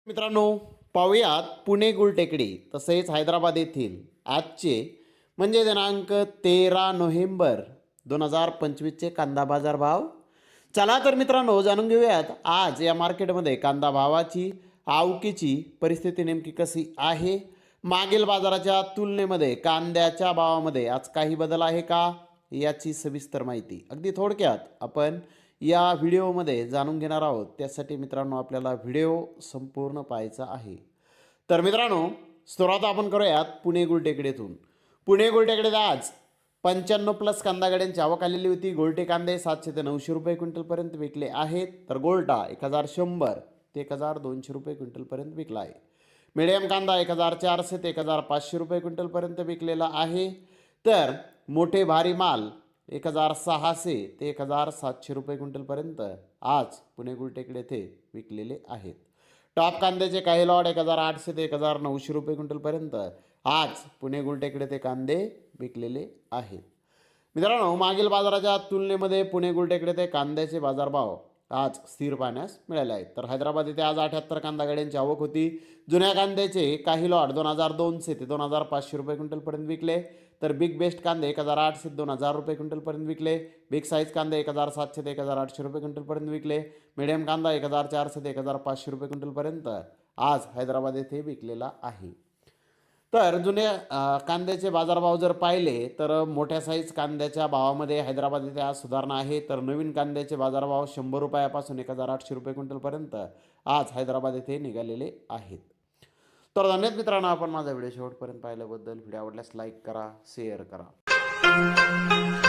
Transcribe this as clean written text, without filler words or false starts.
मित्रांनो, पाहूयात पुणे गुलटेकडी तसेच हैदराबाद येथील आजचे म्हणजे दिनांक 13 नोव्हेंबर 2025चे कांदा बाजार भाव. चला तर मित्रांनो, जाणून घेऊयात आज या मार्केटमध्ये कांदा भावाची आवकीची परिस्थिती नेमकी कशी आहे. मागील बाजाराच्या तुलनेमध्ये कांद्याच्या भावामध्ये आज काही बदल आहे का, याची सविस्तर माहिती अगदी थोडक्यात आपण या व्हिडिओमध्ये जाणून घेणार आहोत. त्यासाठी मित्रांनो आपल्याला व्हिडिओ संपूर्ण पाहायचा आहे. तर मित्रांनो, सुरुवात आपण करूयात पुणे गुलटेकडीतून. पुणे गुलटेकडीत आज 95+ कांदा गाड्यांची आवक आलेली होती. गोल्टे कांदे 700 ते 900 रुपये क्विंटलपर्यंत विकले आहेत, तर गोल्टा 1100 ते 1200 रुपये क्विंटलपर्यंत विकला आहे. मिडियम कांदा 1400 ते 1500 रुपये क्विंटलपर्यंत विकलेला आहे, तर मोठे भारी माल 1600 ते 1700 रुपये क्विंटलपर्यंत आज पुणे गुलटेकडे येथे विकलेले आहेत. टॉप कांद्याचे काही लॉट 1800 ते 1900 रुपये क्विंटलपर्यंत आज पुणे गुलटेकडे ते कांदे विकलेले आहेत. मित्रांनो, मागील बाजाराच्या तुलनेमध्ये पुणे गुलटेकडे ते कांद्याचे बाजारभाव आज स्थिर पाहण्यास मिळाले आहेत. तर हैदराबाद येथे आज 78 कांदा गाड्यांची आवक होती. जुन्या कांद्याचे काही लॉट 2200 ते 2500 रुपये क्विंटलपर्यंत विकले, तर बिग बेस्ट कांदे 1800 ते 2000 रुपये क्विंटलपर्यंत विकले. बिग साईज कांदे 1700 ते 1800 रुपये क्विंटलपर्यंत विकले. मिडियम कांदा 1400 ते 1500 रुपये क्विंटलपर्यंत आज हैदराबाद येथे विकलेला आहे. तर जुन्या कांद्याचे बाजारभाव जर पाहिले तर मोठ्या साईज कांद्याच्या भावामध्ये हैदराबाद येथे आज सुधारणा आहे. तर नवीन कांद्याचे बाजारभाव 100 रुपयापासून 1800 रुपये क्विंटलपर्यंत आज हैदराबाद येथे निघालेले आहेत. तर धन्यवाद मित्रांनो, आपण माझा व्हिडिओ शेवटपर्यंत पाहिल्याबद्दल. व्हिडिओ आवडल्यास लाईक करा, शेअर करा.